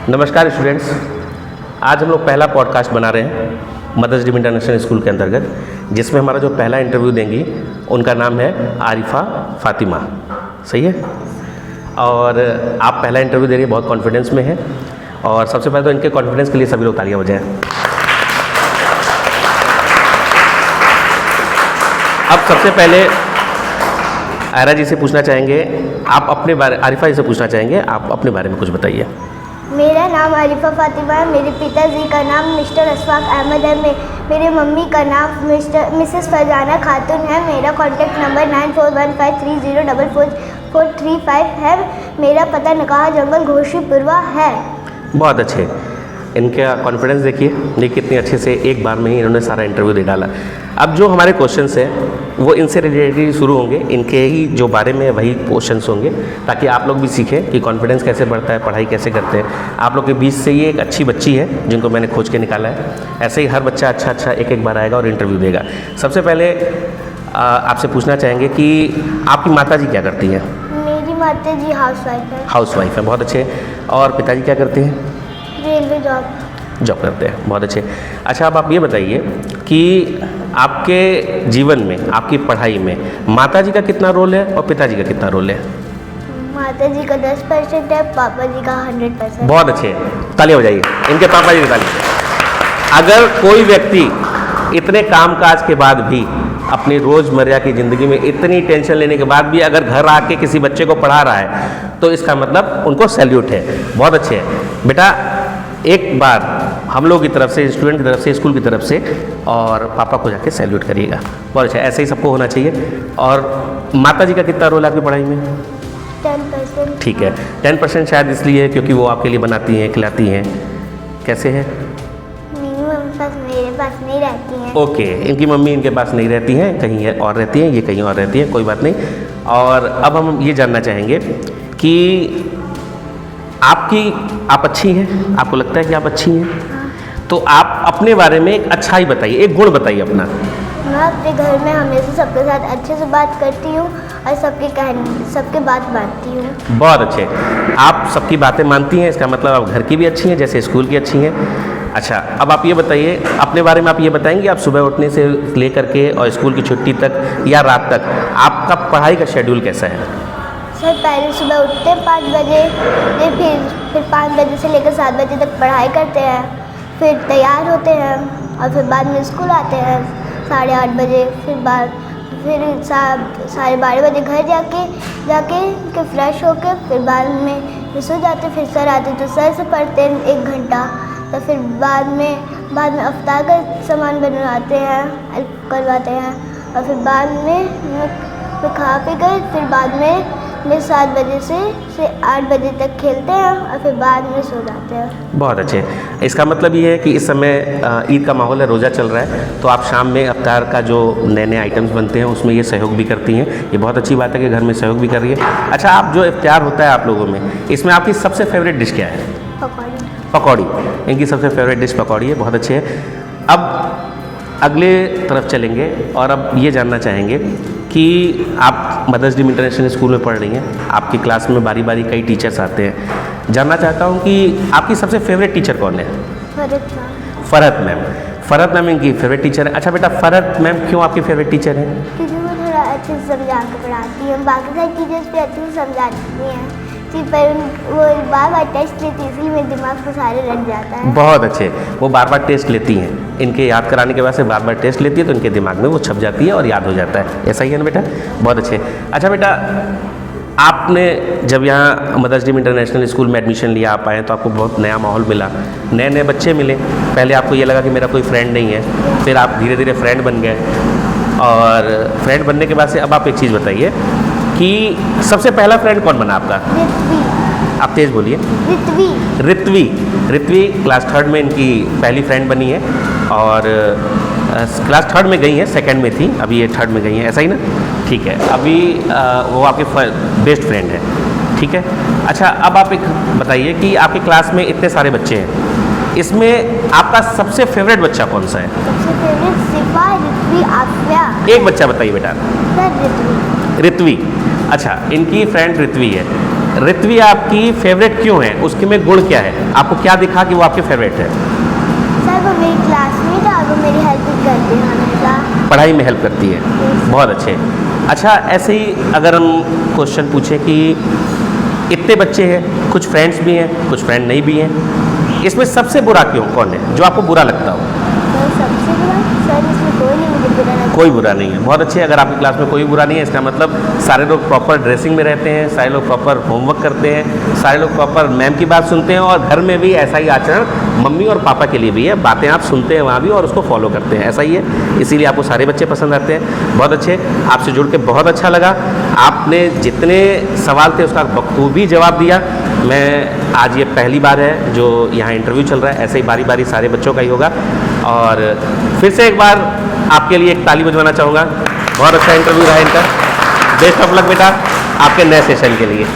नमस्कार स्टूडेंट्स, आज हम लोग पहला पॉडकास्ट बना रहे हैं मदर्स डे इंटरनेशनल स्कूल के अंतर्गत, जिसमें हमारा जो पहला इंटरव्यू देंगी उनका नाम है आरिफा फातिमा। सही है? और आप पहला इंटरव्यू दे रही है, बहुत कॉन्फिडेंस में है। और सबसे पहले तो इनके कॉन्फिडेंस के लिए सभी लोग तालियां बजाएं। अब सबसे पहले आयरा जी से पूछना चाहेंगे, आप अपने बारे, आरिफा जी से पूछना चाहेंगे, आप अपने बारे में कुछ बताइए। मेरा नाम आरिफा फातिमा है। मेरे पिताजी का नाम मिस्टर अशफाक अहमद है। मेरे मम्मी का नाम मिसेस फरजाना खातून है। मेरा कॉन्टैक्ट नंबर 9415304435 है। मेरा पता नकाहा जंगल घोशीपुरवा है। बहुत अच्छे, इनका कॉन्फिडेंस देखिए कितने अच्छे से एक बार में ही इन्होंने सारा इंटरव्यू दे डाला। अब जो हमारे क्वेश्चंस हैं वो इनसे रिलेटेड शुरू होंगे, इनके ही जो बारे में वही क्वेश्चंस होंगे, ताकि आप लोग भी सीखें कि कॉन्फिडेंस कैसे बढ़ता है, पढ़ाई कैसे करते हैं। आप लोग के बीच से ये एक अच्छी बच्ची है जिनको मैंने खोज के निकाला है। ऐसे ही हर बच्चा अच्छा एक बार आएगा और इंटरव्यू देगा। सबसे पहले आपसे पूछना चाहेंगे कि आपकी माता जी क्या करती हैं? मेरी माता जी हाउस वाइफ है। बहुत अच्छे। और पिताजी क्या करते हैं? रेलवे जॉब करते हैं। बहुत अच्छे। अच्छा, अब आप ये बताइए कि आपके जीवन में, आपकी पढ़ाई में माताजी का कितना रोल है और पिताजी का कितना रोल है? माता जी का 10% है, पापा जी का 100%। बहुत अच्छे, तालियां बजाइए इनके पापा जी की तालियां। अगर कोई व्यक्ति इतने कामकाज के बाद भी, अपनी रोज़मर्रा की ज़िंदगी में इतनी टेंशन लेने के बाद भी अगर घर आके किसी बच्चे को पढ़ा रहा है, तो इसका मतलब उनको सैल्यूट है। बहुत अच्छे है बेटा। एक बार हम लोग की तरफ से, स्टूडेंट की तरफ से, स्कूल की तरफ से, और पापा को जाके सैल्यूट करिएगा। बहुत अच्छा, ऐसे ही सबको होना चाहिए। और माता जी का कितना रोल है आपकी पढ़ाई में? 10%। ठीक है, 10% शायद इसलिए क्योंकि वो आपके लिए बनाती हैं, खिलाती हैं। कैसे है? मेरे पास नहीं रहती हैं। ओके, इनकी मम्मी इनके पास नहीं रहती हैं, कहीं और रहती हैं, ये कहीं और रहती हैं, कोई बात नहीं। और अब हम ये जानना चाहेंगे कि आप अच्छी हैं, आपको लगता है कि आप अच्छी हैं? तो आप अपने बारे में एक अच्छाई बताइए, एक गुण बताइए अपना। मैं अपने घर में हमेशा सबके साथ अच्छे से बात करती हूँ और सबके बात मानती हूँ। बहुत अच्छे, आप सबकी बातें मानती हैं, इसका मतलब आप घर की भी अच्छी हैं जैसे स्कूल की अच्छी हैं। अच्छा, अब आप ये बताइए अपने बारे में, आप ये बताएंगे आप सुबह उठने से लेकर के और स्कूल की छुट्टी तक या रात तक आपका पढ़ाई का शेड्यूल कैसा है? सर, पहले सुबह उठते हैं 5 बजे, फिर 5 बजे से लेकर 7 बजे तक पढ़ाई करते हैं, फिर तैयार होते हैं और फिर बाद में स्कूल आते हैं 8:30 बजे। फिर 12:30 बजे घर जाके फ्रेश होकर फिर बाद में सो जाते। फिर सर आते तो सर से पढ़ते हैं 1 घंटा। तो फिर बाद में अफ्तार का सामान बनवाते हैं, करवाते हैं, और फिर बाद में खा पी कर फिर बाद में 7 बजे से 8 बजे तक खेलते हैं और फिर बाद में सो जाते हैं। बहुत अच्छे। इसका मतलब ये है कि इस समय ईद का माहौल है, रोज़ा चल रहा है, तो आप शाम में अफ्तार का जो नए आइटम्स बनते हैं उसमें ये सहयोग भी करती हैं। ये बहुत अच्छी बात है कि घर में सहयोग भी कर रही है। अच्छा, आप जो इफ्तार होता है आप लोगों में, इसमें आपकी सबसे फेवरेट डिश क्या है? पकौड़ी। इनकी सबसे फेवरेट डिश पकौड़ी है। बहुत अच्छे है। अब अगले तरफ चलेंगे और अब ये जानना चाहेंगे कि आप मदर्स डे इंटरनेशनल स्कूल में पढ़ रही हैं, आपकी क्लास में बारी बारी कई टीचर्स आते हैं। जानना चाहता हूँ कि आपकी सबसे फेवरेट टीचर कौन है? फरहत मैम। फरहत मैम इनकी फेवरेट टीचर है। अच्छा बेटा, फरहत मैम क्यों आपकी फेवरेट टीचर है? क्योंकि वो थोड़ा अच्छे से समझा के पढ़ाती है। बाकी सारी टीचर्स भी अच्छे से समझाती हैं, पर वो बार टेस्ट लेती है, इसलिए मेरे दिमाग को सारे रट जाता है। बहुत अच्छे, वो बार टेस्ट लेती हैं, इनके याद कराने के बाद से बार टेस्ट लेती है, तो इनके दिमाग में वो छप जाती है और याद हो जाता है। ऐसा ही है ना बेटा? बहुत अच्छे। अच्छा बेटा, आपने जब यहाँ मदर्स डे इंटरनेशनल स्कूल में एडमिशन लिया, आप आए तो आपको बहुत नया माहौल मिला, नए बच्चे मिले। पहले आपको ये लगा कि मेरा कोई फ्रेंड नहीं है, फिर आप धीरे धीरे फ्रेंड बन गए, और फ्रेंड बनने के बाद से अब आप एक चीज़ बताइए कि सबसे पहला फ्रेंड कौन बना आपका? आप तेज बोलिए। रित्वी क्लास 3rd में इनकी पहली फ्रेंड बनी है, और क्लास 3rd में गई हैं, 2nd में थी, अभी ये 3rd में गई हैं, ऐसा ही ना? ठीक है, अभी वो आपके बेस्ट फ्रेंड है। ठीक है। अच्छा, अब आप एक बताइए कि आपकी क्लास में इतने सारे बच्चे हैं, इसमें आपका सबसे फेवरेट बच्चा कौन सा है? सबसे फेवरेट सिफा, रित्वी, आफिया। एक बच्चा बताइए बेटा। रित्वी। अच्छा, इनकी फ्रेंड रित्वी है, ऋत्वी आपकी फेवरेट क्यों है, उसके में गुण क्या है, आपको क्या दिखा कि वो आपकी फेवरेट है? सर वो मेरी क्लासमेट है और वो मेरी हेल्प करती है हमेशा। पढ़ाई में हेल्प करती है, बहुत अच्छे। अच्छा, ऐसे ही अगर हम क्वेश्चन पूछें कि इतने बच्चे हैं, कुछ फ्रेंड्स भी हैं, कुछ फ्रेंड नहीं भी हैं, इसमें सबसे बुरा कौन है, जो आपको बुरा लगता हो? सर सबसे बुरा, सर इसमें कोई नहीं मुझे बुरा लगता। कोई बुरा नहीं है, बहुत अच्छे। अगर आपकी क्लास में कोई बुरा नहीं है, इसका मतलब सारे लोग प्रॉपर ड्रेसिंग में रहते हैं, सारे लोग प्रॉपर होमवर्क करते हैं, सारे लोग प्रॉपर मैम की बात सुनते हैं, और घर में भी ऐसा ही आचरण मम्मी और पापा के लिए भी है, बातें आप सुनते हैं वहाँ भी और उसको फॉलो करते हैं, ऐसा ही है, इसीलिए आपको सारे बच्चे पसंद आते हैं। बहुत अच्छे, आपसे जुड़ के बहुत अच्छा लगा। आपने जितने सवाल थे उसका बखूबी जवाब दिया। मैं आज ये पहली बार है जो यहाँ इंटरव्यू चल रहा है, ऐसे ही बारी बारी सारे बच्चों का ही होगा। और फिर से एक बार आपके लिए एक ताली बजवाना चाहूँगा। बहुत अच्छा इंटरव्यू रहा इनका। बेस्ट ऑफ लक बेटा आपके नए सेशन के लिए।